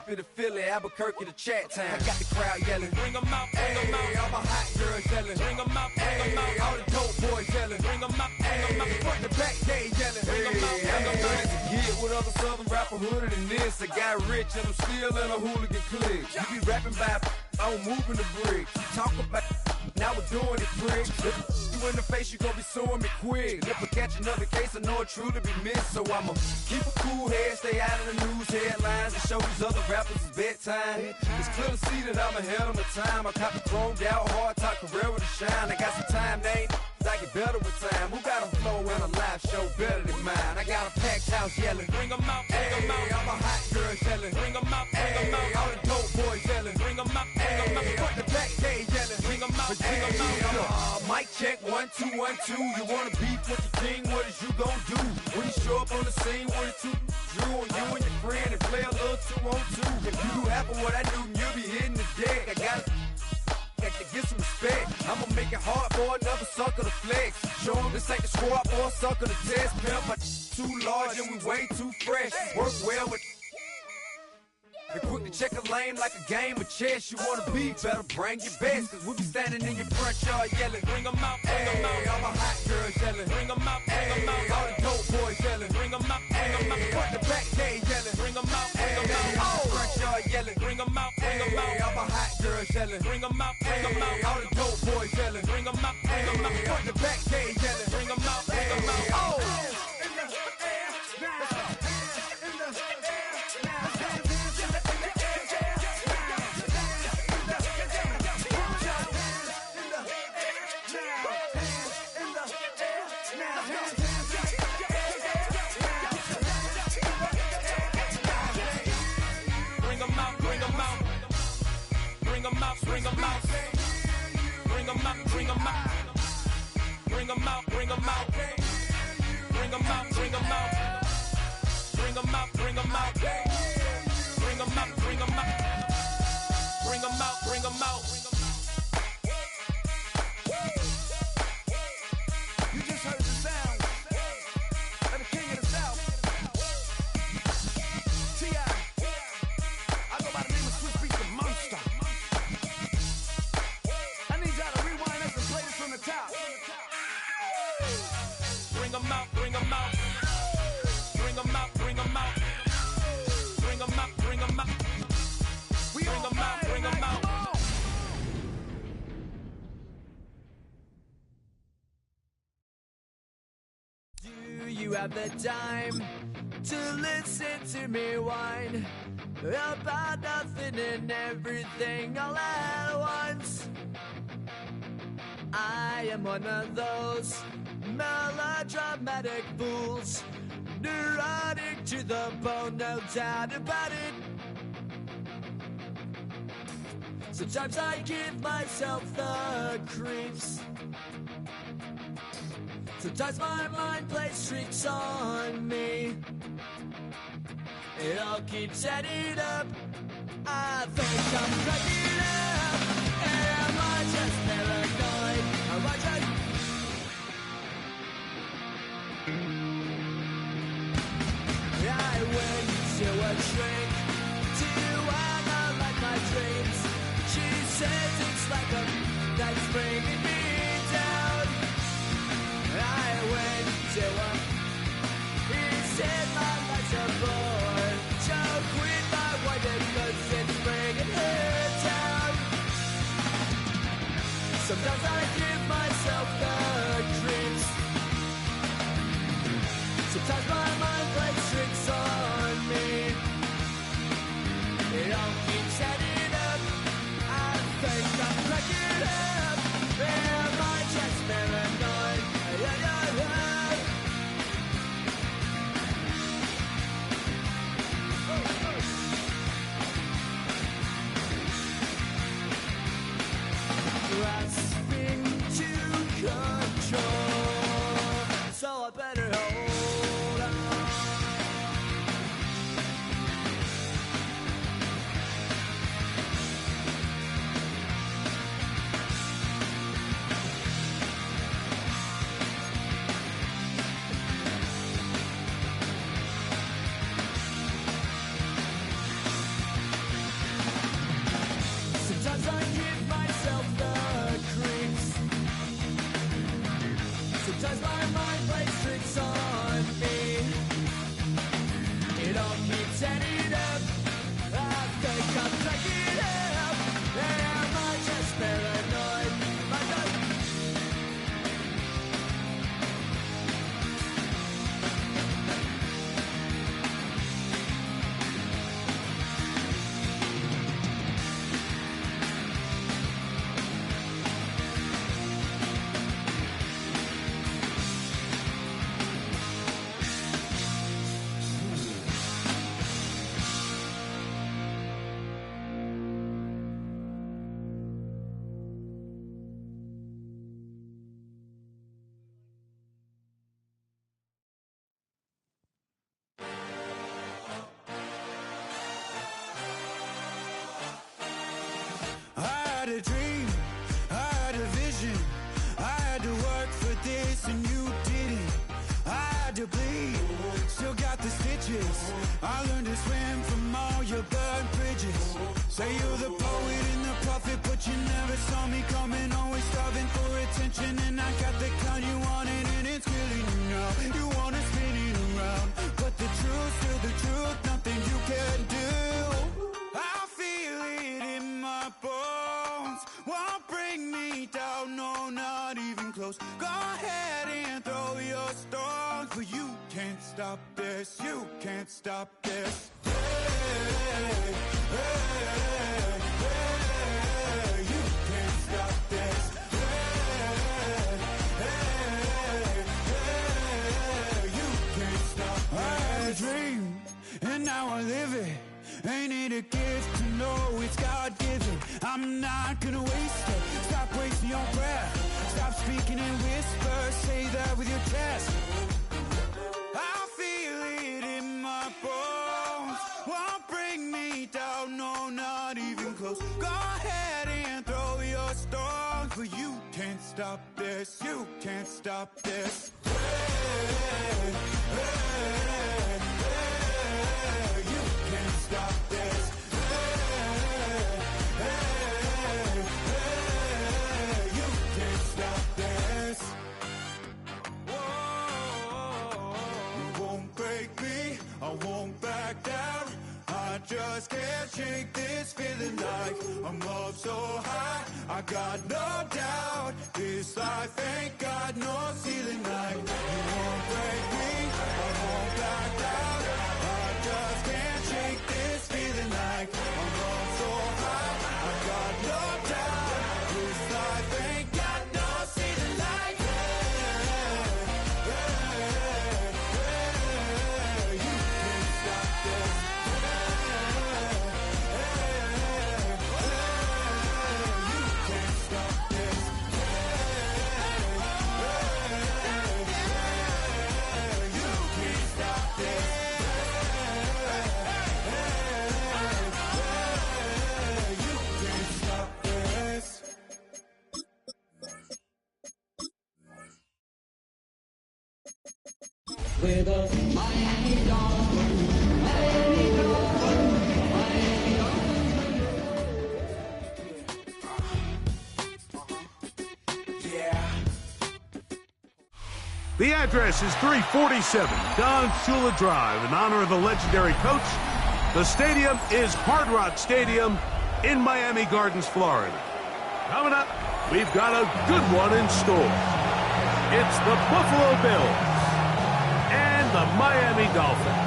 Mississippi to Philly, Albuquerque to Chat Town. I got the crowd yelling, bring them out, bring them out. All my hot girls yelling, bring them out, bring them out. All the dope boys yelling, bring them out, bring them out. Front the back, they yelling, bring them out, bring them out. To get with other southern rapper hooded than this. I got rich and I'm still in a hooligan clique. You be rapping by, I'm moving the bricks. Talk about, now we're doing it, prick. You in the face, you gon' be suing me quick. If I catch another case, I know it truly be missed. So I'ma keep a cool head, stay out of the news headlines, and show these other rappers it's bedtime. It's clear to see that I'm ahead of my time. I caught the chromed out, hard talk career with a shine. I got some time, they ain't I get better with time. Who got a flow and a live show better than mine? I got a packed house yelling, bring them out, bring them out. All my hot girls yelling, bring them out, bring them out. All the dope boys yelling, bring them out, bring them out. Front the back, they yelling, bring them out, bring them out. Mic check, 1, 2, 1, 2. You wanna beef with the king, what is you gon' do? When you show up on the scene, 1 or 2, Drew on you and your friend and play a little 2 on 2. If you do half of what I do, you'll be hitting the deck. I gotta to get some respect. I'ma make it hard for another sucker to flex. Show him this ain't the squad or a sucker to test. Pimp, but too large and we way too fresh. Work well with and quick to check a lane like a game of chess. You wanna be better, bring your best. Cause we be standing in your front yard yelling, bring them out, bring them out. All my hot girls yelling, bring them out, bring them out. All the dope boys yelling, bring them out, bring them out. Front the back, they yelling, bring them out, bring them out. All the front yard yelling, bring them out, bring them out. All my hot girls yelling, bring them out, bring them out. All the dope boys yelling, bring them out, bring them out. Front the back, they yelling, bring them out, bring them out. Oh! Bring them out, bring them out, bring them out, bring them out, bring them out, bring them out, bring them out, bring them out, bring them out, bring them out, bring them out, bring them out, bring them out. You just heard the sound of the king of the South, T.I. I go by the name of Swiss Beats the Monster. Bring them out, bring them out, bring them out, bring them out, bring them out, bring them out, bring them out, bring them out. Do you have the time to listen to me whine about nothing and everything all at once? I am one of those melodramatic fools, neurotic to the bone, no doubt about it. Sometimes I give myself the creeps. Sometimes my mind plays tricks on me. It all keeps adding up. I think I'm cracking up. Am I just paranoid? Am I just... I went to a shrink to analyze my dreams. She says it's like a that's bringing me down. I went to a... He said my life's a bore. So quit my wife because it's bringing her down. to bleed, still got the stitches. I learned to swim from all your burnt bridges. Say you're the poet and the prophet, but you never saw me coming. Always starving for attention, and I got the kind you wanted, and it's killing you now. You wanna spin it around, but the truth's still the truth, nothing you can do. I feel it in my bones, won't bring me down, no, not even close. Go ahead and throw your stones, but you can't stop this, you can't stop this. Hey, hey, hey, you can't stop this. Hey, hey, hey, you can't stop this. I had a dream, and now I live it. Ain't it a gift to know it's God-given? I'm not gonna waste it. Stop wasting your breath. Stop speaking in whispers. Say that with your chest. I feel it in my bones, won't bring me down, no, not even close. Go ahead and throw your stones, but you can't stop this, you can't stop this. Hey, hey, hey, you can't stop this. Hey, hey, hey, you can't stop this. You won't break me, I won't back down. I just can't shake this feeling like I'm up so high. I got no doubt, this life ain't got no ceiling like. You won't break me, I won't back down. I just can't shake this feeling like I'm up so high. I got no doubt, this life ain't got no ceiling like. You can't stop this. You can't stop this. You can't stop this. You can't stop this. With a Miami Dolphins, Miami Dolphins, Miami Dolphins. Yeah. The address is 347 Don Shula Drive in honor of the legendary coach. The stadium is Hard Rock Stadium in Miami Gardens, Florida. Coming up, we've got a good one in store. It's the Buffalo Bills and the Miami Dolphins.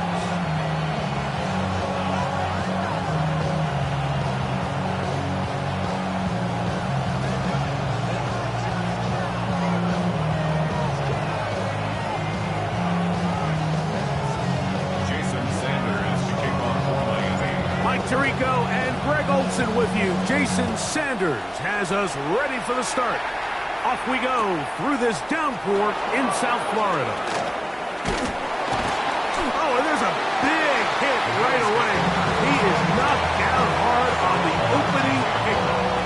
Mike Tirico and Greg Olson with you. Jason Sanders has us ready for the start. Off we go through this downpour in South Florida. Oh, and there's a big hit right away. He is knocked down hard on the opening kickoff.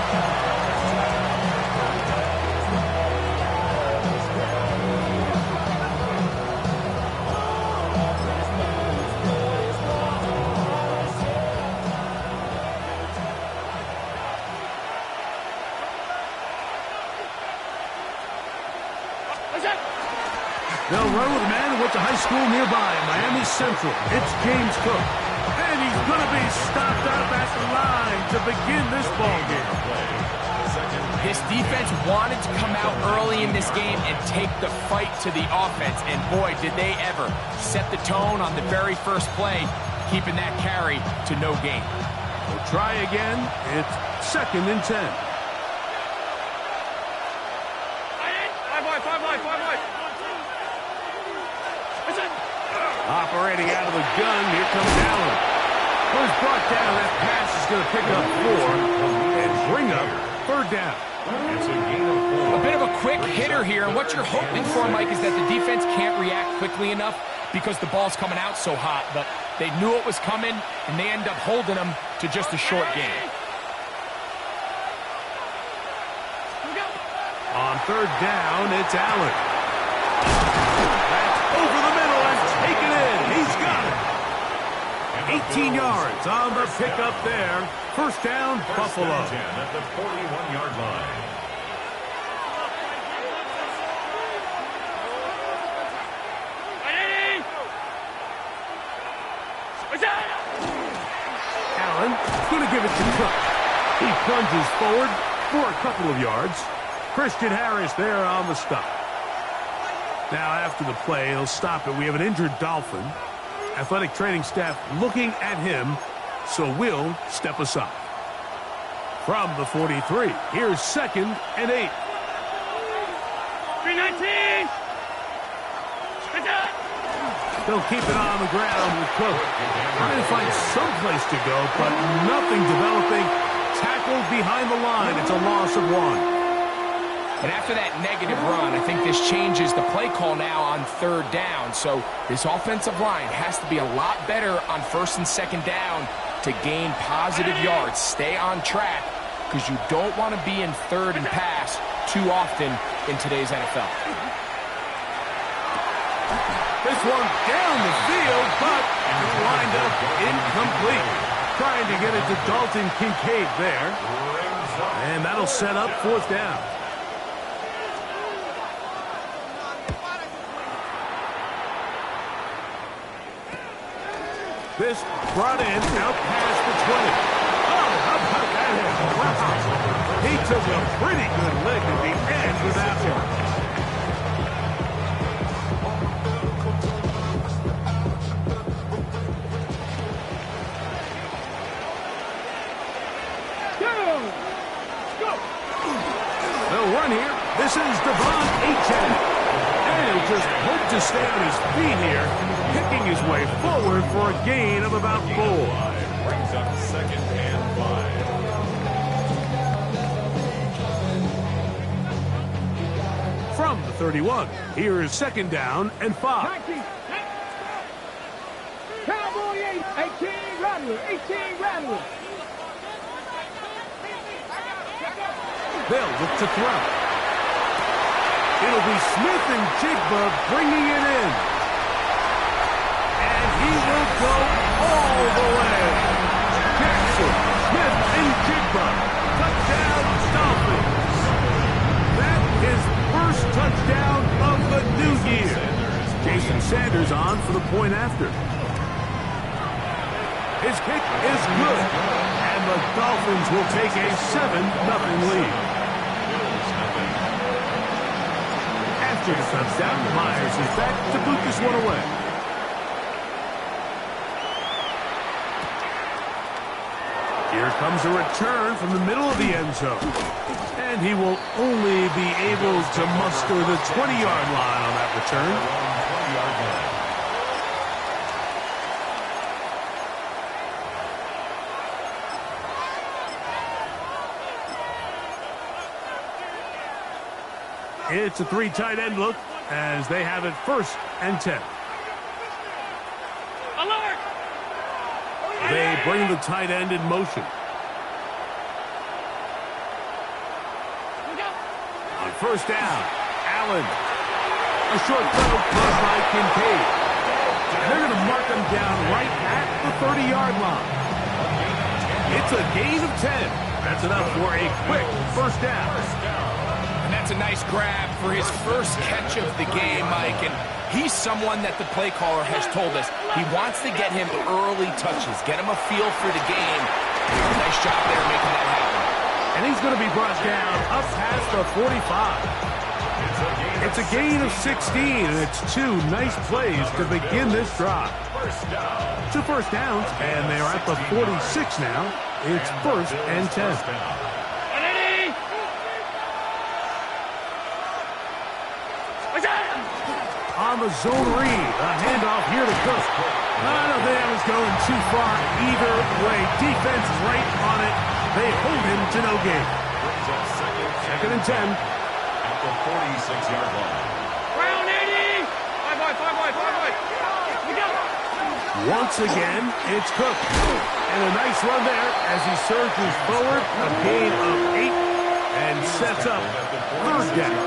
They'll run with a man who went to high school nearby, Miami Central. It's James Cook. And he's going to be stopped up at the line to begin this ball game. This defense wanted to come out early in this game and take the fight to the offense. And boy, did they ever set the tone on the very first play, keeping that carry to no gain. We'll try again. It's 2nd and 10. Operating out of the gun, here comes Allen. First brought down, that pass is going to pick up 4 and bring up 3rd down. A bit of a quick hitter here, and what you're hoping for, Mike, is that the defense can't react quickly enough because the ball's coming out so hot, but they knew it was coming, and they end up holding them to just a short game. On 3rd down, it's Allen. That's over the middle, 18 yards on the pickup there. First down, Buffalo. At the 41-yard line. Allen is going to give it to Cook. He plunges forward for a couple of yards. Christian Harris there on the stop. Now after the play, he'll stop it. We have an injured Dolphin. Athletic training staff looking at him, so we'll step aside. From the 43, here's 2nd and 8. 319! They'll keep it on the ground with Cook. Trying to find some place to go, but nothing developing. Tackled behind the line. It's a loss of 1. And after that negative run, I think this changes the play call now on 3rd down. So this offensive line has to be a lot better on 1st and 2nd down to gain positive yards. Stay on track because you don't want to be in 3rd and pass too often in today's NFL. This one down the field, but it's lined up incomplete. Trying to get it to Dalton Kincaid there. And that'll set up 4th down. This brought in out past the 20. Oh, how about that hit? Wow. He took a pretty good lick at the end with that one. They'll run here. This is Devon Achane. And he'll just hope to stay on his feet here, picking his way forward for a gain of about 4. Brings up 2nd and 5. From the 31, here is 2nd down and 5. Cowboy 18 Rattler, 18 Rattler. They'll look to throw. It'll be Smith and Jigba bringing it in. And he will go all the way. Jackson, Smith, and Jigba. Touchdown, Dolphins. That is first touchdown of the new year. Jason Sanders on for the point after. His kick is good. And the Dolphins will take a 7-0 lead. After the touchdown, Myers is back to boot this one away. Here comes a return from the middle of the end zone. And he will only be able to muster the 20-yard line on that return. It's a 3 tight end look as they have it 1st and 10. Alert! They bring the tight end in motion. On 1st down, Allen. A short throw caught by Kincaid. And they're going to mark him down right at the 30-yard line. It's a gain of 10. That's enough for a quick 1st down. That's a nice grab for his first catch of the game, Mike. And he's someone that the play caller has told us he wants to get him early touches, get him a feel for the game. Nice job there making that happen. And he's going to be brought down up past the 45. It's a gain of 16, and it's 2 nice plays to begin this drive. 2 first downs, and they're at the 46 now. It's 1st and 10. On the zone read, a handoff here to Cook. I don't think that was going too far either way. Defense right on it. They hold him to no gain. 2nd and 10. At the 46-yard line. Round 80! 5 wide. We go! Once again, it's Cook. And a nice run there as he surges forward. A gain of 8 and sets up 3rd down.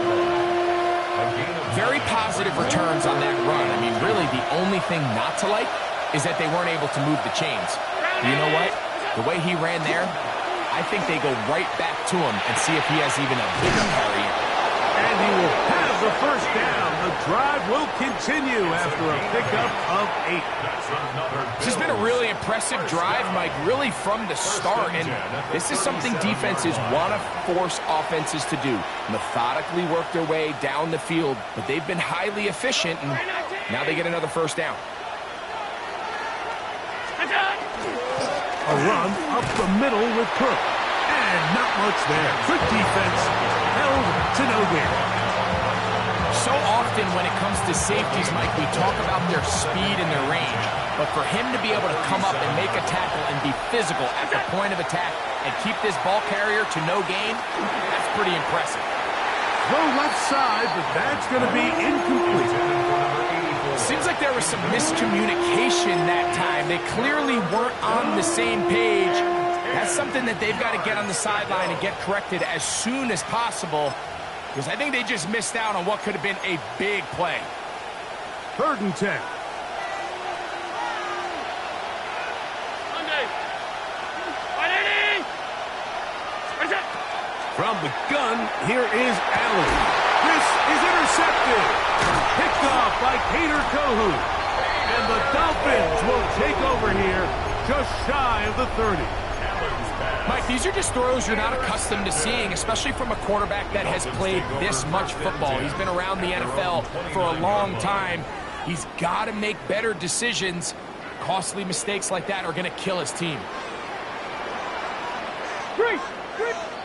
Very positive returns on that run. I mean, really, the only thing not to like is that they weren't able to move the chains. But you know what? The way he ran there, I think they go right back to him and see if he has even a bigger carry. And he will have the first down. The drive will continue after a pickup of 8. This has been a really impressive drive, Mike, really from the start. And this is something defenses want to force offenses to do. Methodically work their way down the field, but they've been highly efficient, and now they get another first down. A run up the middle with Cook. And not much there. Good defense. Held to no gain. So often when it comes to safeties, Mike, we talk about their speed and their range. But for him to be able to come up and make a tackle and be physical at the point of attack and keep this ball carrier to no gain, that's pretty impressive. Throw left side, but that's going to be incomplete. Seems like there was some miscommunication that time. They clearly weren't on the same page. That's something that they've got to get on the sideline and get corrected as soon as possible, because I think they just missed out on what could have been a big play. 3rd and 10. From the gun, here is Allen. This is intercepted. Picked off by Cater Kohu. And the Dolphins will take over here just shy of the 30. Mike, these are just throws you're not accustomed to seeing, especially from a quarterback that has played this much football. He's been around the NFL for a long time. He's got to make better decisions. Costly mistakes like that are going to kill his team.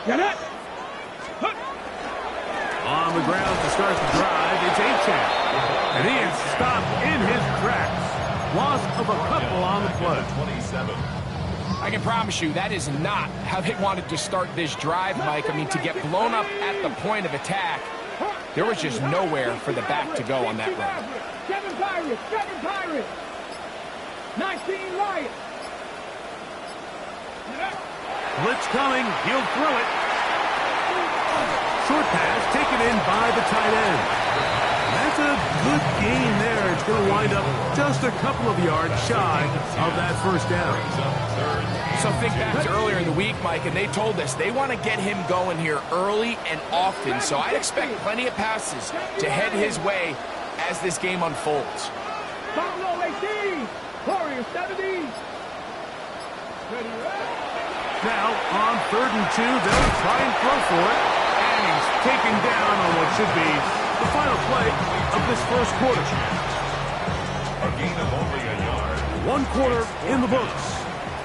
Get it! On the ground to start the drive, it's Achan. And he is stopped in his tracks. Loss of a couple on the play. 27. I can promise you that is not how they wanted to start this drive, Mike. I mean, to get blown up at the point of attack, there was just nowhere for the back to go on that run. 7 Pirates! 19 Lions! Blitz coming. He'll throw it. Short pass taken in by the tight end. That's a good gain there. It's going to wind up just a couple of yards shy of that first down. So think back to earlier in the week, Mike, and they told us they want to get him going here early and often. So I'd expect plenty of passes to head his way as this game unfolds. Buffalo 18! Warriors 17! Now, on 3rd and 2, they'll try and throw for it. And he's taken down on what should be the final play of this first quarter. A gain of only a yard. 1 quarter in the books.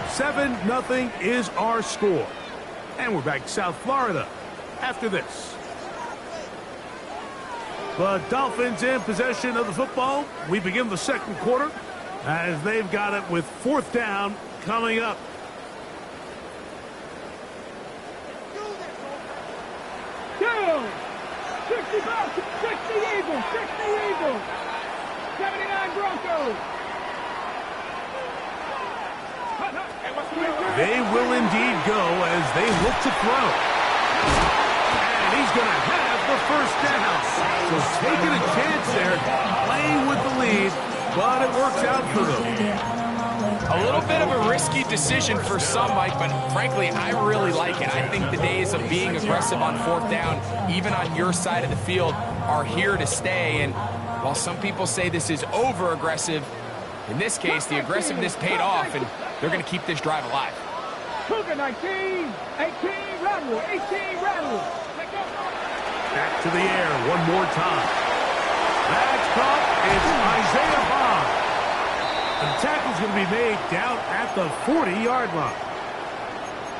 7-0 is our score. And we're back to South Florida after this. The Dolphins in possession of the football. We begin the second quarter as they've got it with 4th down coming up. Down! 60 Eagles! 60 Eagles! 79 Broncos! They will indeed go as they look to throw. And he's going to have the first down. So taking a chance there, playing with the lead, but it works out for them. A little bit of a risky decision for some, Mike, but frankly, I really like it. I think the days of being aggressive on 4th down, even on your side of the field, are here to stay. And while some people say this is over-aggressive, in this case, the aggressiveness paid off, and they're going to keep this drive alive. Cougar 19! 18 rattle! 18 rattle! Back to the air one more time. That's caught. It's Isaiah Bond. The tackle's going to be made down at the 40-yard line.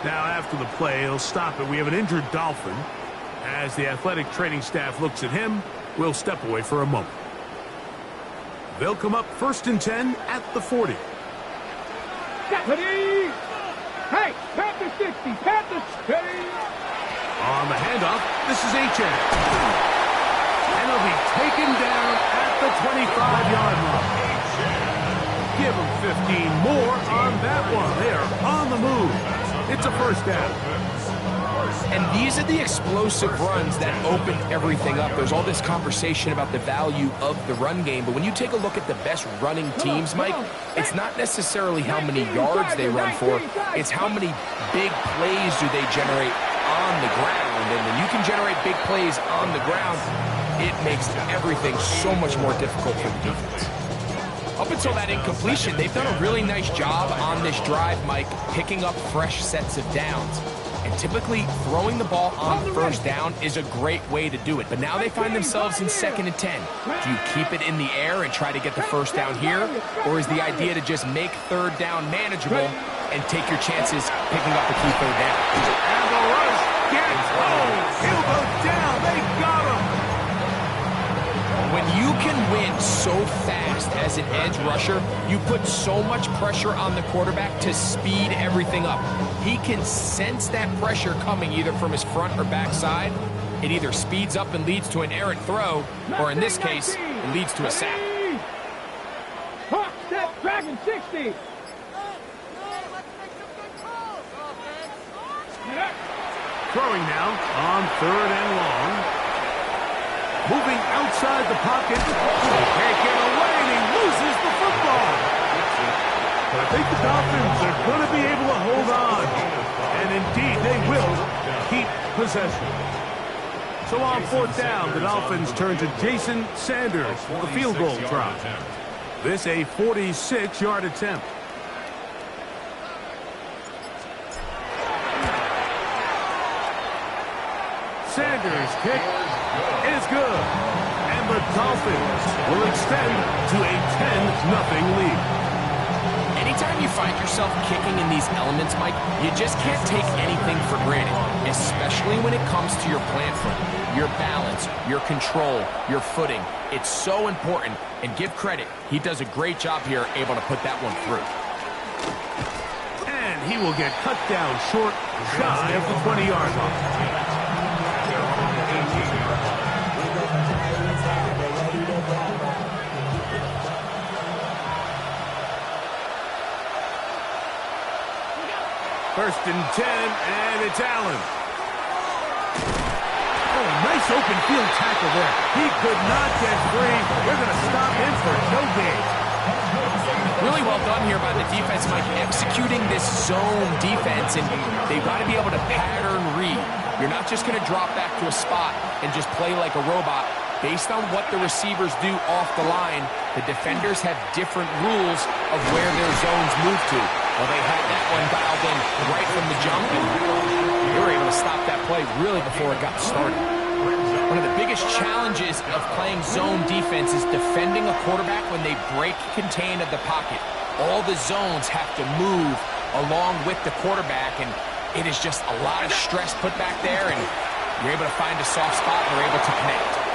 Now, after the play, he'll stop it. We have an injured Dolphin. As the athletic training staff looks at him, we'll step away for a moment. They'll come up 1st and 10 at the 40. Stephanie! Hey, Panther 60! Panther steady! On the handoff, this is Achan. And he'll be taken down at the 25-yard line. Give them 15 more on that one. They are on the move. It's a first down. And these are the explosive runs that open everything up. There's all this conversation about the value of the run game, but when you take a look at the best running teams, Mike, it's not necessarily how many yards they run for, it's how many big plays do they generate on the ground. And when you can generate big plays on the ground, it makes everything so much more difficult for the defense. Up until that incompletion, they've done a really nice job on this drive, Mike, picking up fresh sets of downs. And typically, throwing the ball on first down is a great way to do it. But now they find themselves in 2nd and 10. Do you keep it in the air and try to get the first down here? Or is the idea to just make 3rd down manageable and take your chances picking up the key 3rd down? And the rush gets home. He'll go down. They got him. When you can win so fast as an edge rusher, you put so much pressure on the quarterback to speed everything up. He can sense that pressure coming either from his front or back side. It either speeds up and leads to an errant throw, or in this case, it leads to a sack. Hawk, step, dragon, 60. Throwing now on 3rd and long. Moving outside the pocket. They can't get away, and he loses the football. But I think the Dolphins are going to be able to hold on. And indeed, they will keep possession. So on 4th down, the Dolphins turn to Jason Sanders for the field goal try. This a 46-yard attempt. Sanders' kick is good. And the Dolphins will extend to a 10-0 lead. Anytime you find yourself kicking in these elements, Mike, you just can't take anything for granted, especially when it comes to your plant foot, your balance, your control, your footing. It's so important, and give credit. He does a great job here, able to put that one through. And he will get cut down short, shy of the 20-yard line. First and 10, and it's Allen. Oh, nice open field tackle there. He could not get free. They're going to stop him for no gain. Really well done here by the defense, Mike, executing this zone defense, and they've got to be able to pattern read. You're not just going to drop back to a spot and just play like a robot. Based on what the receivers do off the line, the defenders have different rules of where their zones move to. Well, they had that one dialed in right from the jump, and they were able to stop that play really before it got started. One of the biggest challenges of playing zone defense is defending a quarterback when they break contain of the pocket. All the zones have to move along with the quarterback, and it is just a lot of stress put back there, and you're able to find a soft spot and they're able to connect.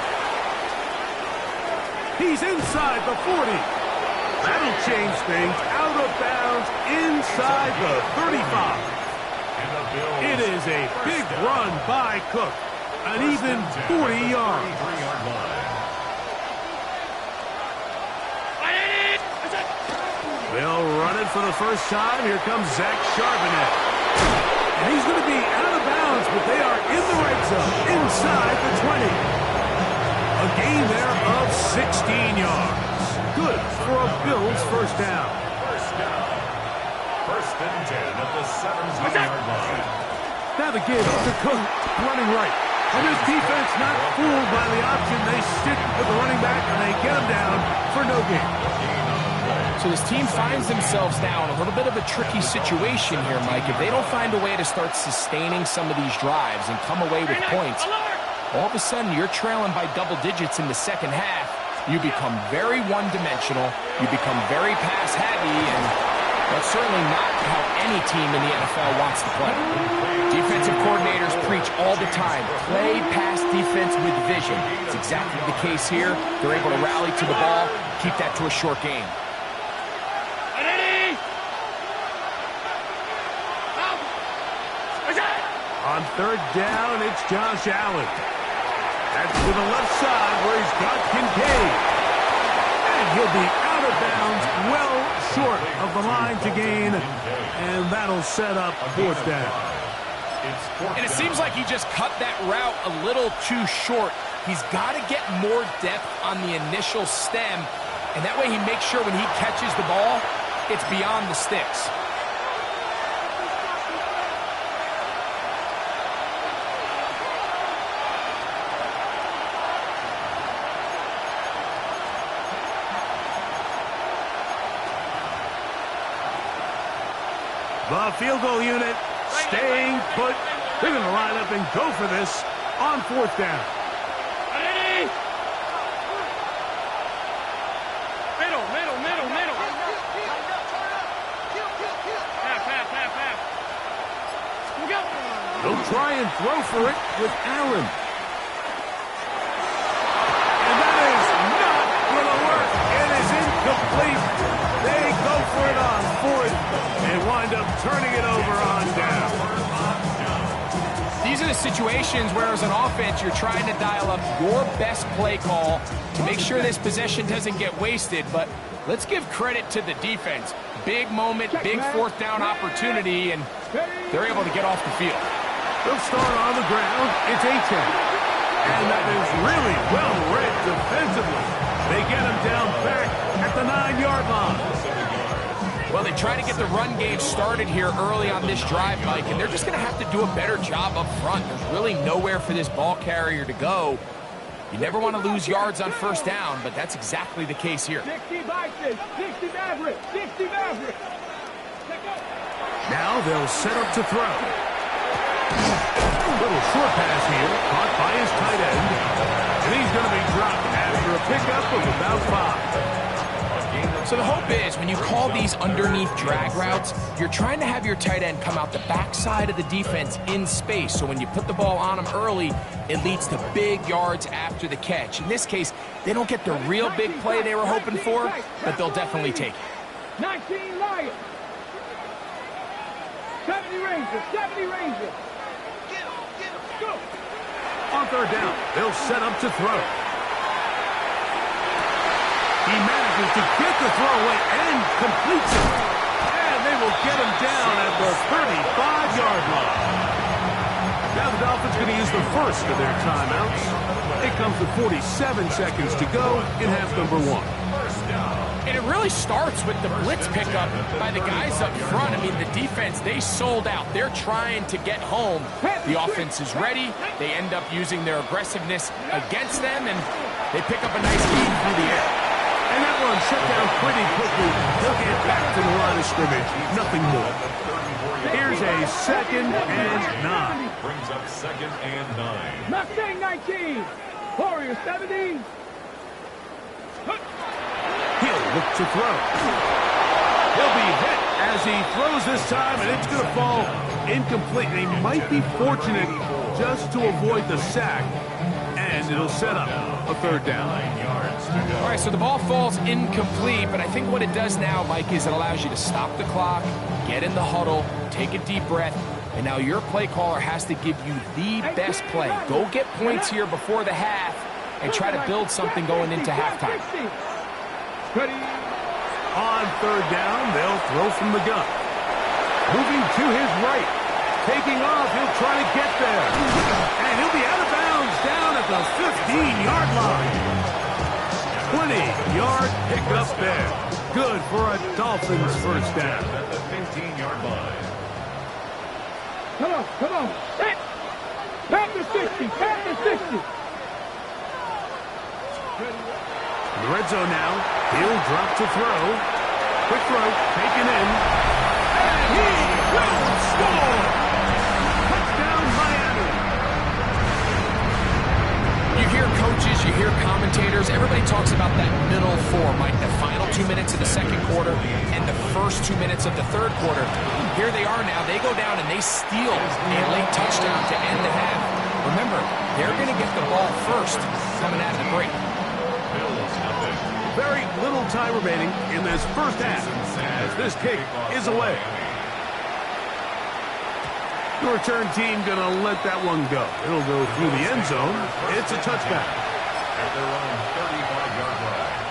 He's inside the 40. That'll change things. Out of bounds inside the 35. It is a big run by Cook. An even 40 yards. They'll run it for the first time. Here comes Zach Charbonnet. And he's going to be out of bounds, but they are in the red zone, inside the 20. A gain there of 16 yards. Good for a Bills first down. First and 10 at the 17-yard line. Now the give to Cook, running right. And this defense not fooled by the option. They stick with the running back, and they get him down for no gain. So this team finds themselves now in a little bit of a tricky situation here, Mike. If they don't find a way to start sustaining some of these drives and come away with points, all of a sudden you're trailing by double digits in the second half. You become very one-dimensional. You become very pass-heavy, and that's certainly not how any team in the NFL wants to play. Defensive coordinators preach all the time, play pass defense with vision. It's exactly the case here. They're able to rally to the ball, keep that to a short game. On third down, it's Josh Allen. That's to the left side where he's got Kincaid. And he'll be out of bounds, well short of the line to gain. And that'll set up fourth down. And it seems like he just cut that route a little too short. He's got to get more depth on the initial stem, and that way he makes sure when he catches the ball, it's beyond the sticks. The field goal unit staying put. They're going to line up and go for this on 4th down. Ready? Middle. Half. Go. They'll try and throw for it with Allen. And that is not going to work. It is incomplete. They go for it on 4th and wind up turning it over on down. These are the situations where, as an offense, you're trying to dial up your best play call to make sure this possession doesn't get wasted. But let's give credit to the defense. Big moment, big 4th down opportunity, and they're able to get off the field. They'll start on the ground. It's A-10. And that is really well read defensively. They get him down back at the 9-yard line. Well, they try to get the run game started here early on this drive, Mike, and they're just going to have to do a better job up front. There's really nowhere for this ball carrier to go. You never want to lose yards on 1st down, but that's exactly the case here. 60 Vikings, 60 Maverick. Now they'll set up to throw. Little short pass here, caught by his tight end. And he's going to be dropped after a pickup of about 5. So the hope is, when you call these underneath drag routes, you're trying to have your tight end come out the backside of the defense in space. So when you put the ball on him early, it leads to big yards after the catch. In this case, they don't get the real big play they were hoping for, but they'll definitely take it. 19 Lions. 70 Rangers. Go. On 3rd down, they'll set up to throw. He manages to get the throw away and completes it. And they will get him down at the 35-yard line. Now the Dolphins going to use the first of their timeouts. It comes with 47 seconds to go in half number 1. And it really starts with the blitz pickup by the guys up front. I mean, the defense, they sold out. They're trying to get home. The offense is ready. They end up using their aggressiveness against them, and they pick up a nice lead through the air. And that one shut down pretty quickly. They'll get back to the line of scrimmage. Nothing more. Here's a 2nd and 9. Brings up 2nd and 9. Mustang 19. Warrior 70. He'll look to throw. He'll be hit as he throws this time, and it's going to fall incomplete. They might be fortunate just to avoid the sack, and it'll set up a 3rd down. All right, so the ball falls incomplete, but I think what it does now, Mike, is it allows you to stop the clock, get in the huddle, take a deep breath, and now your play caller has to give you the best play. Go get points here before the half and try to build something going into halftime. On 3rd down, they'll throw from the gun. Moving to his right. Taking off, he'll try to get there. And he'll be out of bounds down at the 15-yard line. 20-yard pickup there. Good for a Dolphins 1st down. At the 15-yard line. Come on. Back to 60. In the red zone now, he'll drop to throw. Quick throw, taken in. And he will score! Touchdown, Miami! You hear coaches, you hear commentators, everybody talks about that middle 4, Mike, the final 2 minutes of the 2nd quarter and the first 2 minutes of the 3rd quarter. Here they are now. They go down and they steal a late touchdown to end the half. Remember, they're going to get the ball first coming out of the break. Very little time remaining in this 1st half as this kick is away. The return team going to let that one go. It'll go through the end zone. It's a touchback. At their own 35-yard line.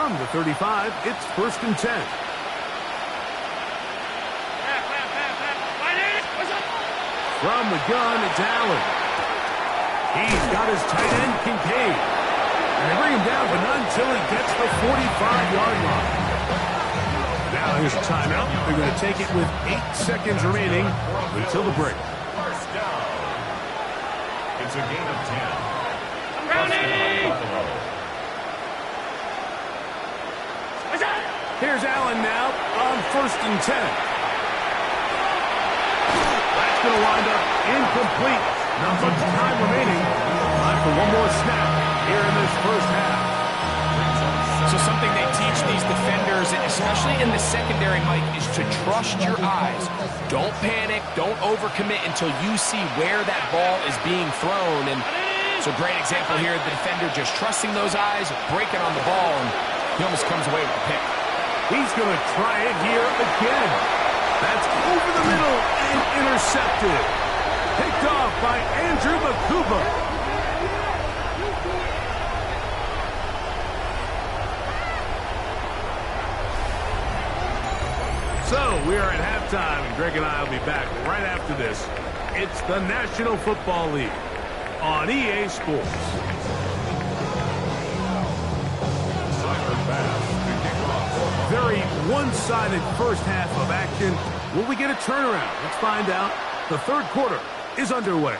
From the 35, it's 1st and 10. From the gun, it's Allen. He's got his tight end, Kincaid. And they bring him down, but not until he gets the 45-yard line. Now here's a timeout. They're going to take it with 8 seconds remaining until the break. First down. It's a gain of 10. Here's Allen now on 1st and 10. That's going to wind up incomplete. Not much time remaining. Time for one more snap here in this first half. So something they teach these defenders, especially in the secondary, Mike, is to trust your eyes. Don't panic. Don't overcommit until you see where that ball is being thrown. And it's a great example here. The defender just trusting those eyes, breaking on the ball, and he almost comes away with the pick. He's going to try it here again. That's over the middle and intercepted. Picked off by Andrew Makuba. So we are at halftime, and Greg and I will be back right after this. It's the National Football League on EA Sports. Very one-sided first half of action. Will we get a turnaround? Let's find out. The third quarter is underway.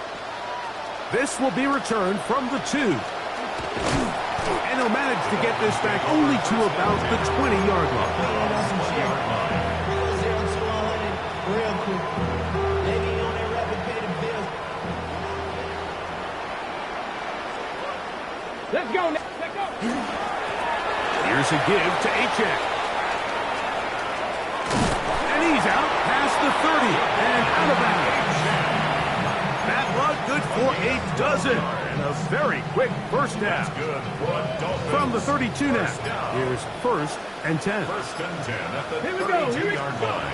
This will be returned from the 2. And he'll manage to get this back only to about the 20-yard line. Real quick. They be on their replicated bill. Let's go, Nick. Let's go. Here's a give to Achek. And he's out past the 30 and out of bounds. That run good for a dozen. And a very quick first down. From the 32 now. Here's 1st and 10. 1st and 10 at the 32-yard line.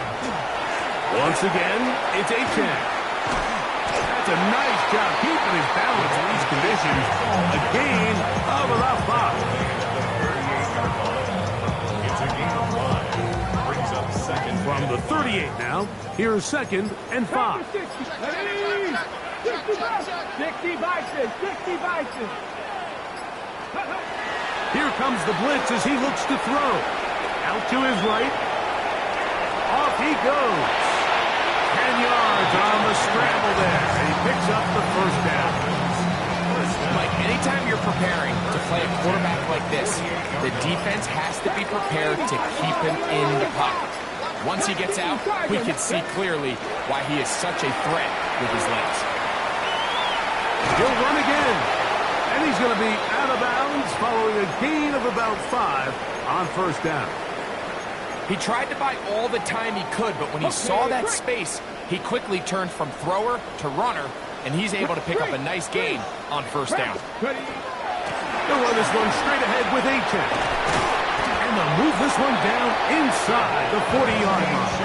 Once again, it's Achek. That's a nice job keeping his balance in these conditions. A gain of about 5. It's a gain of 5. Brings up 2nd. From the 38 now, here's 2nd and 5. 60 vices. 60 vices. Here comes the blitz as he looks to throw. Out to his right. Off he goes. 10 yards on the scramble there. And he picks up the first down. Mike, anytime you're preparing to play a quarterback like this, the defense has to be prepared to keep him in the pocket. Once he gets out, we can see clearly why he is such a threat with his legs. He'll run again. And he's going to be out of bounds following a gain of about 5 on first down. He tried to buy all the time he could, but when he saw that space, he quickly turned from thrower to runner, and he's able to pick up a nice gain on first down. They'll run this one straight ahead with Achek. And they'll move this one down inside the 40-yard line.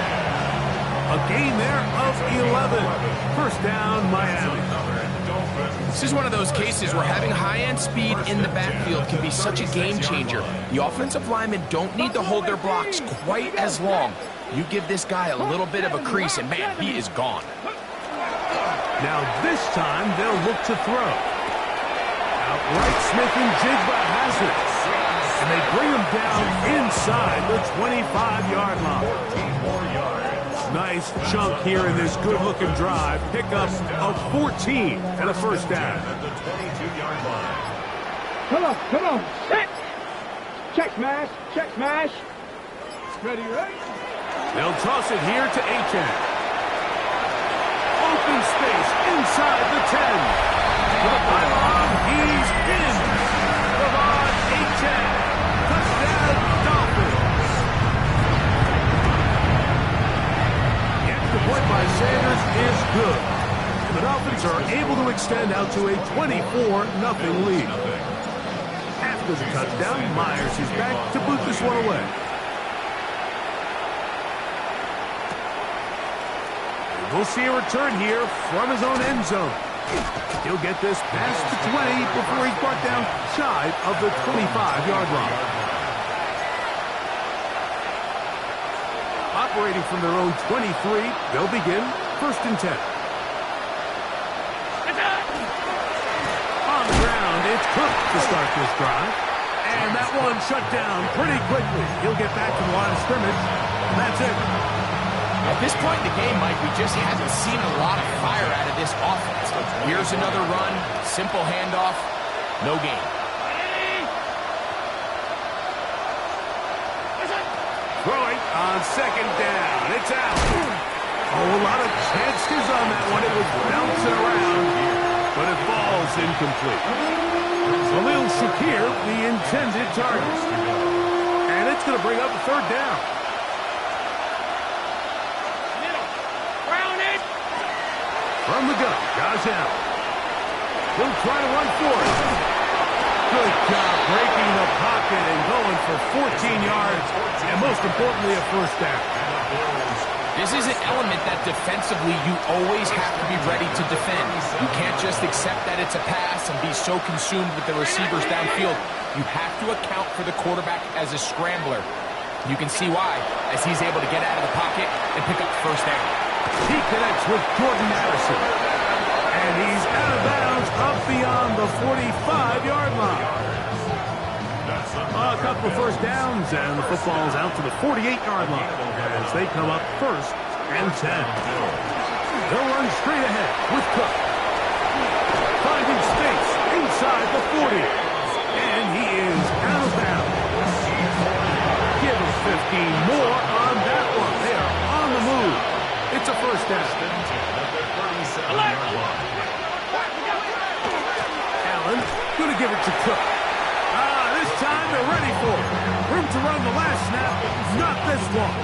A gain there of 11. First down, Miami. This is one of those cases where having high-end speed in the backfield can be such a game changer. The offensive linemen don't need to hold their blocks quite as long. You give this guy a little bit of a crease, and man, he is gone. Now this time they'll look to throw. Outright Smith and Jigba has it. And they bring him down inside the 25-yard line. 14 more yards. Nice chunk here in this good-looking drive. Pickup of 14 and a first down. At the 22-yard line. Come on. Set. Check smash. Check smash. Ready. They'll toss it here to Achek. Open space inside the 10. To the pylon, he's in. Devon Achek. Touchdown, Dolphins. The point by Sanders is good. The Dolphins are able to extend out to a 24-0 lead. After the touchdown, Myers is back to boot this one away. We'll see a return here from his own end zone. He'll get this past the 20 before he's brought down shy of the 25-yard line. operating from their own 23. They'll begin 1st and 10. On the ground, it's Cook to start this drive. And that one shut down pretty quickly. He'll get back to the line of scrimmage. That's it. At this point in the game, Mike, we just haven't seen a lot of fire out of this offense. Here's another run, simple handoff, no gain. Throwing on 2nd down. It's out. Oh, a lot of chances on that one. It was bouncing around, but it falls incomplete. Khalil Shakir, the intended target. And it's going to bring up a 3rd down. From the gun, Josh Allen. He'll try to run for it. Good job breaking the pocket and going for 14 yards, and most importantly, a 1st down. This is an element that defensively you always have to be ready to defend. You can't just accept that it's a pass and be so consumed with the receivers downfield. You have to account for the quarterback as a scrambler. You can see why, as he's able to get out of the pocket and pick up the 1st down. He connects with Jordan Addison. And he's out of bounds up beyond the 45-yard line. A couple of 1st downs, and the football's out to the 48-yard line as they come up 1st and 10. They'll run straight ahead with Cook. Finding space inside the 40. And he is out of bounds. Give him 15 more on that one. They are on the move. It's a 1st down. Allen going to give it to Cook. This time they're ready for it. Room to run the last snap. Not this one.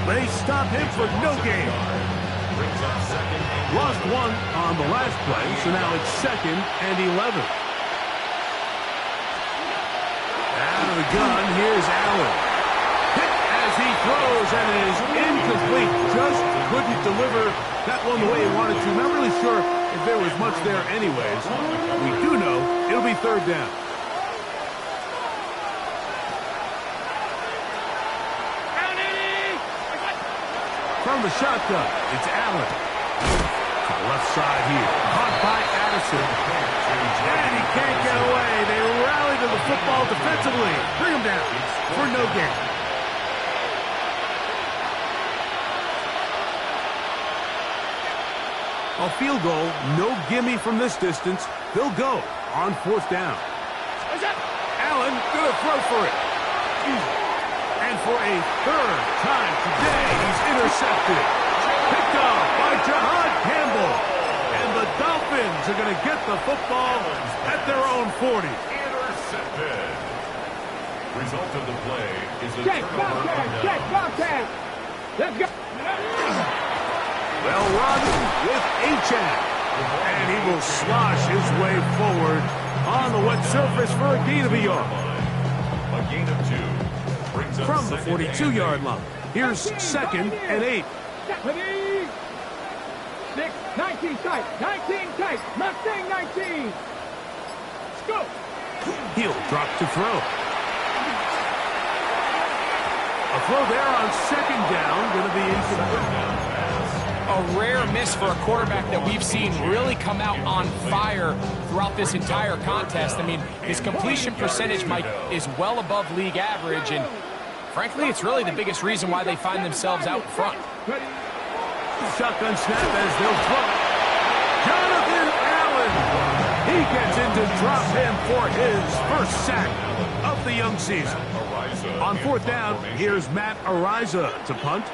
They stop him for no gain. Lost 1 on the last play, so now it's 2nd and 11. Out of the gun, here's Allen. Hit as he throws, and it is incomplete. Just couldn't deliver that one the way he wanted to. Not really sure if there was much there anyways. We do know it'll be 3rd down. From the shotgun, it's Allen. To the left side here. Caught by Addison. And he can't get away. They rally to the football defensively. Bring him down for no gain. A field goal, no gimme from this distance. They'll go on 4th down. Allen gonna throw for it. And for a 3rd time today, he's intercepted. Picked off by Jahad Campbell. And the Dolphins are going to get the football at their own 40. Intercepted. Result of the play is a Check, turnover. Bobcat. Let's go. Well run with Achane. And he will slosh his way forward on the wet surface for a gain of a yard. A gain of 2. From the 42-yard line. Here's 2nd and 8. 6, 19 tight, 19 tight, Mustang 19. Let's go. He'll drop to throw. A throw there on 2nd down, going to be incomplete. A rare miss for a quarterback that we've seen really come out on fire throughout this entire contest. I mean, his completion percentage, Mike, is well above league average, and frankly, it's really the biggest reason why they find themselves out in front. Shotgun snap as they'll throw. Jonathan Allen. He gets in to drop him for his 1st sack of the young season. On 4th down, here's Matt Ariza to punt.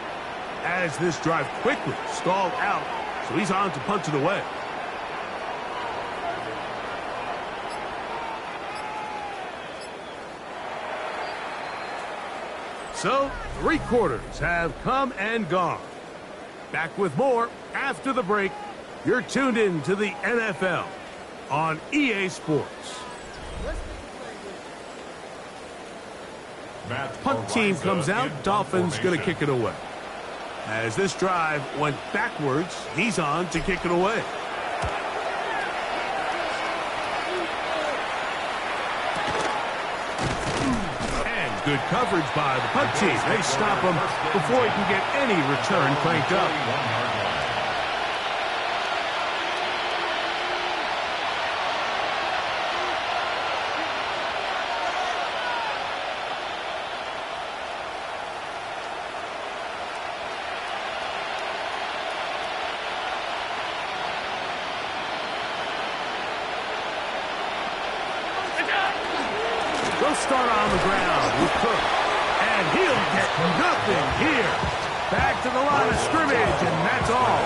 As this drive quickly stalled out, so he's on to punt it away. So, 3 quarters have come and gone. Back with more after the break. You're tuned in to the NFL on EA Sports. Punt team comes out. Dolphins going to kick it away. As this drive went backwards, he's on to kick it away. And good coverage by the punt team. They stop him before he can get any return cranked up. They'll start on the ground with Cook. And he'll get nothing here. Back to the line of scrimmage, and that's all.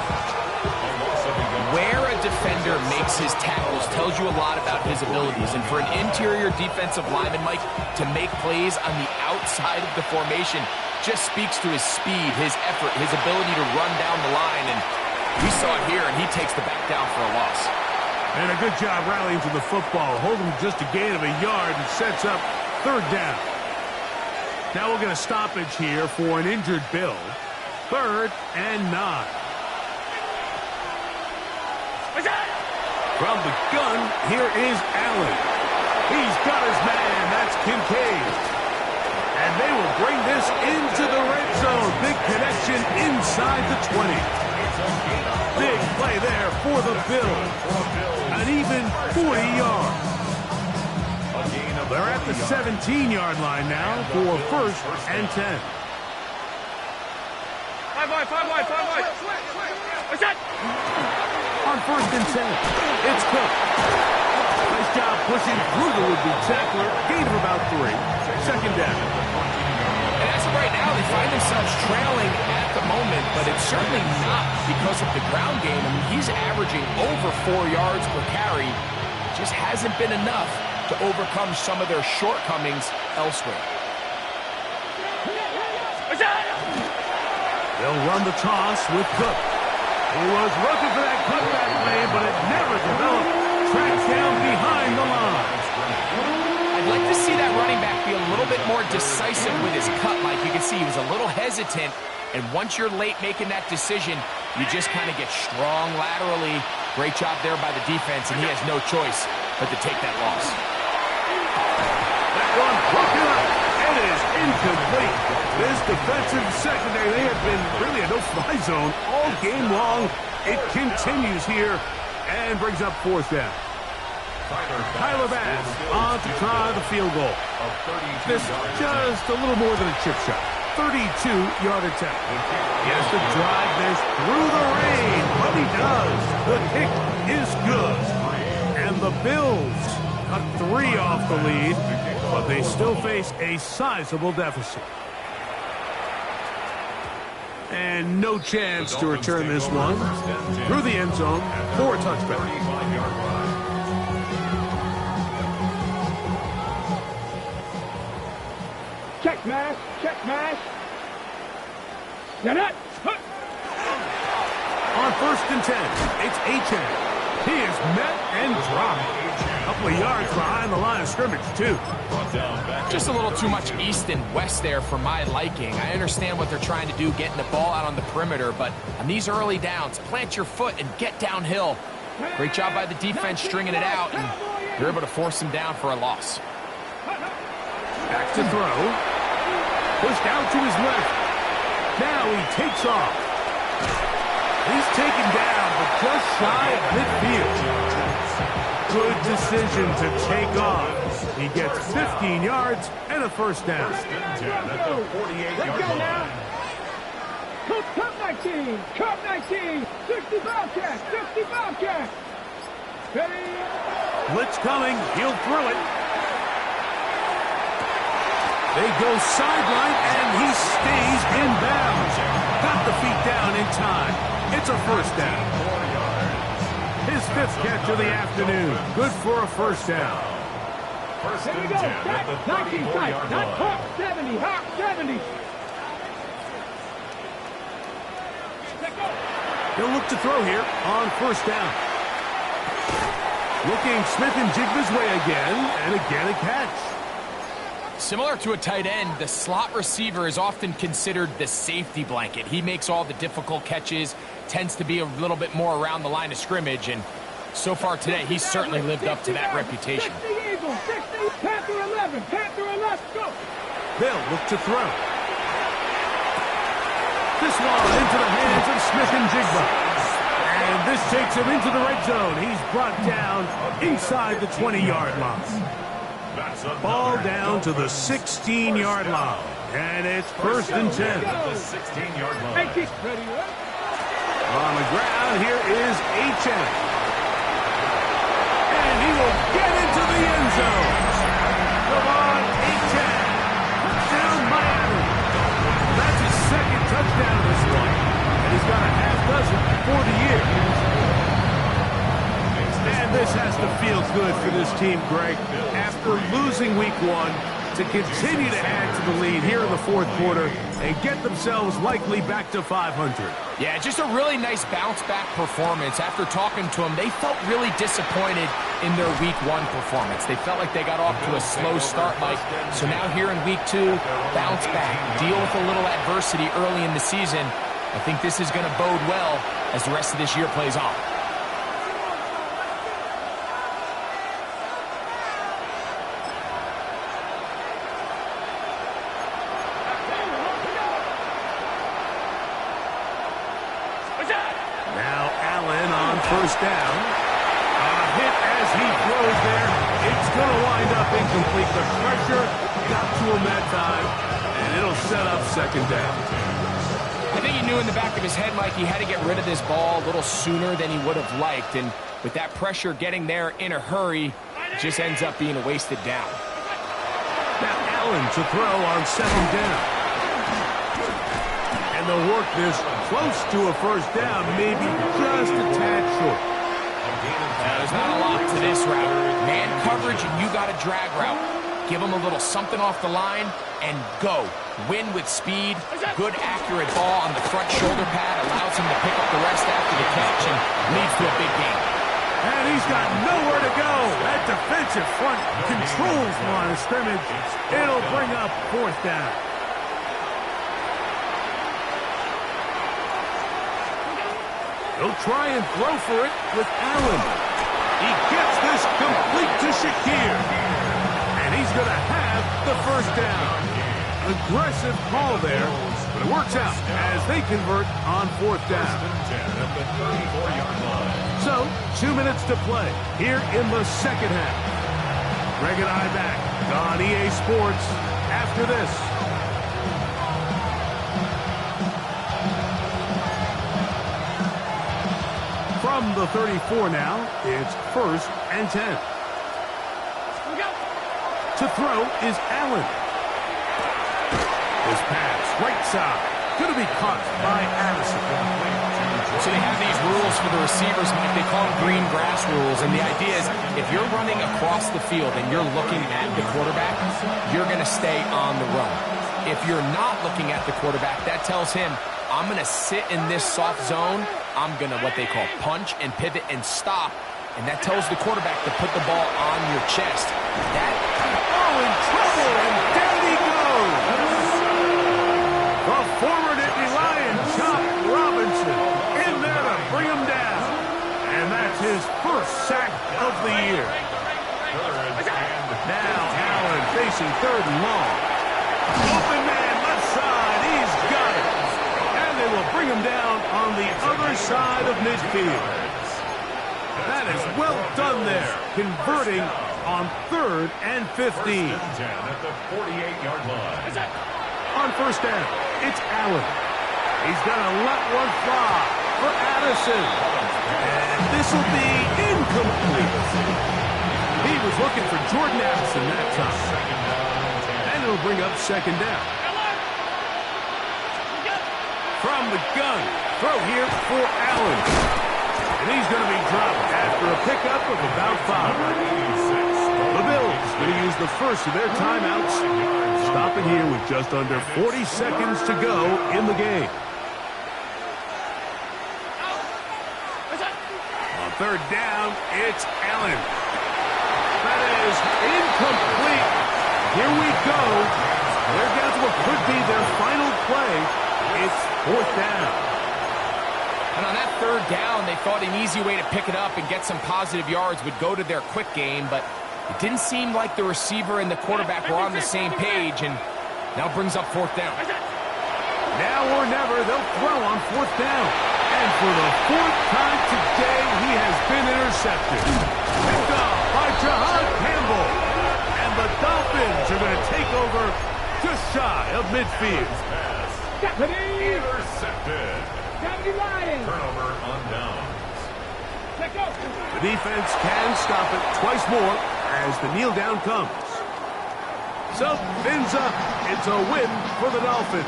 Where a defender makes his tackles tells you a lot about his abilities. And for an interior defensive lineman, Mike, to make plays on the outside of the formation just speaks to his speed, his effort, his ability to run down the line. And we saw it here, and he takes the back down for a loss. And a good job rallying to the football, holding just a gain of a yard and sets up third down. Now we'll get a stoppage here for an injured Bill. 3rd and 9. From the gun, here is Allen. He's got his man. That's Kincaid. And they will bring this into the red zone. Big connection inside the 20. Big play there for the Bills. An even 40 yards. They're at the 17-yard line now for 1st and 10. 5 wide. What's that? On 1st and 10, it's Cook. Nice job pushing through the would-be tackler. Gain of about 3. 2nd down. And as of right now, they find themselves trailing at the moment, but it's certainly not because of the ground game. I mean, he's averaging over 4 yards per carry. Just hasn't been enough to overcome some of their shortcomings elsewhere. They'll run the toss with Cook, who was looking for that cutback lane, but it never developed. Tracks down behind the line. I'd like to see that running back be a little bit more decisive with his cut, Mike. You can see he was a little hesitant, and once you're late making that decision, you just kind of get strong laterally. Great job there by the defense, and he has no choice but to take that loss. That one broken up. It is incomplete. This defensive secondary, they have been really a no-fly zone all game long. It continues here and brings up 4th down. Tyler Bass on to try the field goal. This just a little more than a chip shot. 32-yard attempt. He has to drive this through the rain, but he does. The kick is good. And the Bills cut 3 off the lead, but they still face a sizable deficit. And no chance to return this one. Through the end zone for a touchback. Check mash. Get it. On 1st and 10, it's Achane. He is met and dropped. A couple of yards behind the line of scrimmage, too. Just a little too much east and west there for my liking. I understand what they're trying to do, getting the ball out on the perimeter, but on these early downs, plant your foot and get downhill. Great job by the defense stringing it out, and they're able to force him down for a loss. Back to throw. Pushed out to his left. Now he takes off. He's taken down, but just shy of midfield. Good decision to take off. He gets 15 yards and a 1st down. Let's go now. Cup 19. Cup 19. 60 Bobcats. Blitz coming. He'll throw it. They go sideline, and he stays in bounds. Got the feet down in time. It's a 1st down. His 5th catch of the afternoon. Good for a 1st down. Here we go. 19 tight. Not Hawk 70. Hawk 70. He'll look to throw here on 1st down. Looking Smith and Jigba's way again, and again a catch. Similar to a tight end, the slot receiver is often considered the safety blanket. He makes all the difficult catches, tends to be a little bit more around the line of scrimmage, and so far today, he's certainly lived up to that reputation. 60 Eagles, 60, Panther 11, go. They'll look to throw. This one into the hands of Smith and Jigba. And this takes him into the red zone. He's brought down inside the 20-yard line. Ball down to the 16-yard line. And it's 1st and 10. The 16-yard line. On the ground, here is H.M. And he will get into the end zone. Come on, H.M. Touchdown, Miami. That's his second touchdown this one. And he's got a half dozen for the year. And this has to feel good for this team, Greg. After losing week 1, to continue to add to the lead here in the 4th quarter and get themselves likely back to 500. Yeah, just a really nice bounce-back performance. After talking to them, they felt really disappointed in their Week 1 performance. They felt like they got off to a slow start, Mike. So now here in Week 2, bounce back, deal with a little adversity early in the season. I think this is going to bode well as the rest of this year plays on. Now Allen on 1st down. A hit as he throws there. It's going to wind up incomplete. The pressure got to him that time, and it'll set up 2nd down. I think he knew in the back of his head, Mike, he had to get rid of this ball a little sooner than he would have liked. And with that pressure getting there in a hurry, it just ends up being a wasted down. Now Allen to throw on 2nd down. And they'll work this close to a 1st down, maybe just a tad short. There's not a lot to this route. Man coverage, and you got a drag route. Give them a little something off the line and go. Win with speed. Good, accurate ball on the front shoulder pad allows him to pick up the rest after the catch and leads to a big game. And he's got nowhere to go. That defensive front controls the line of scrimmage. It'll bring up 4th down. He'll try and throw for it with Allen. He gets this complete to Shakir. And he's going to have the 1st down. Aggressive call there, but it works out as they convert on 4th down. So, 2 minutes to play here in the 2nd half. Greg and I back on EA Sports after this. From the 34 now, it's 1st and 10. To throw is Allen. This pass, right side, going to be caught by Addison. So they have these rules for the receivers, Mike. They call them green grass rules. And the idea is if you're running across the field and you're looking at the quarterback, you're going to stay on the run. If you're not looking at the quarterback, that tells him, I'm going to sit in this soft zone. I'm going to what they call punch and pivot and stop. And that tells the quarterback to put the ball on your chest. In trouble, and down he goes. The former Nittany Lion, Chop Robinson, in there to bring him down. And that's his 1st sack of the year. Now Allen facing 3rd and long. Open man, left side, he's got it. And they will bring him down on the other side of midfield. That is well done there, converting on 3rd and 15. At the 48-yard line. On 1st down, it's Allen. He's going to let one fly for Addison. And this will be incomplete. He was looking for Jordan Addison that time. And it'll bring up 2nd down. From the gun, throw here for Allen. And he's going to be dropped after a pickup of about 5. The Bills going to use the first of their timeouts, stopping here with just under 40 seconds to go in the game. On 3rd down, it's Allen. That is incomplete. Here we go. They're down to what could be their final play. It's 4th down. And on that 3rd down, they thought an easy way to pick it up and get some positive yards would go to their quick game, but it didn't seem like the receiver and the quarterback were on the same page, and Now brings up fourth down. Now or never, they'll throw on fourth down. And for the fourth time today, he has been intercepted. Picked off by Jahan Campbell. And the Dolphins are going to take over just shy of midfield. Deputy! Intercepted. Deputy Lions! Turnover on downs. Let go! The defense can stop it twice more as the kneel down comes. So, fins up. It's a win for the Dolphins.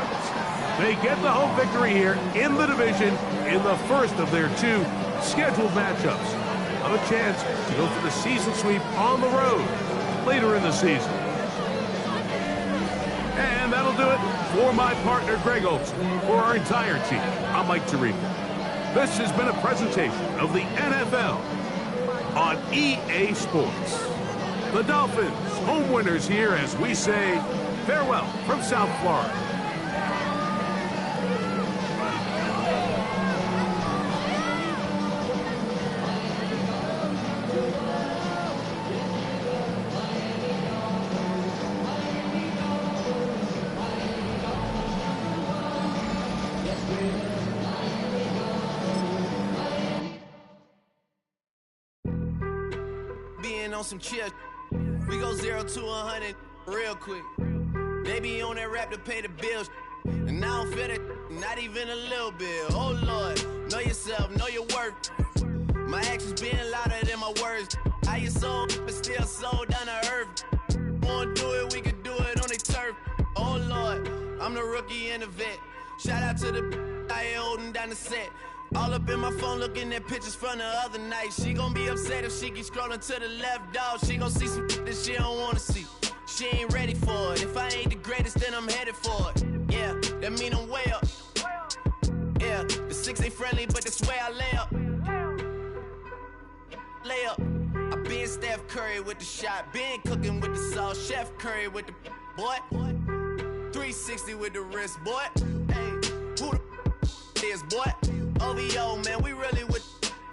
They get the home victory here in the division in the first of their two scheduled matchups. Have a chance to go for the season sweep on the road later in the season. And that'll do it for my partner, Greg Olson. For our entire team, I'm Mike Tirico. This has been a presentation of the NFL on EA Sports. The Dolphins, home winners here as we say farewell from South Florida. Being on some chill, we go 0 to 100 real quick. They be on that rap to pay the bills, and I don't feel it, not even a little bit. Oh Lord, know yourself, know your worth. My actions being louder than my words. How you so, but still so down to earth. Wanna do it, we can do it on the turf. Oh Lord, I'm the rookie and the vet. Shout out to the I ain't holding down the set. All up in my phone looking at pictures from the other night. She gon' be upset if she keeps scrolling to the left, dog. She gon' see some that she don't wanna see. She ain't ready for it. If I ain't the greatest, then I'm headed for it. Yeah, that mean I'm way up. Yeah, the 6 ain't friendly, but that's where I lay up. Lay up. I been Steph Curry with the shot. Been cooking with the sauce. Chef Curry with the boy. 360 with the wrist, boy. Hey, who the is, boy? OVO, man, we really with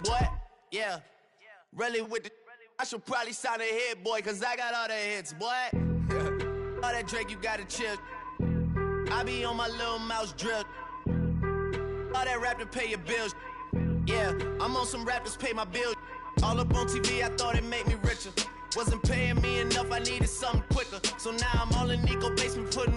boy. Yeah, really with the. I should probably sign a hit, boy, cause I got all the hits, boy. All that Drake, you gotta chill. I be on my little mouse drill. All that rap to pay your bills. Yeah, I'm on some rappers pay my bills. All up on TV, I thought it made me richer. Wasn't paying me enough, I needed something quicker. So now I'm all in Nico basement putting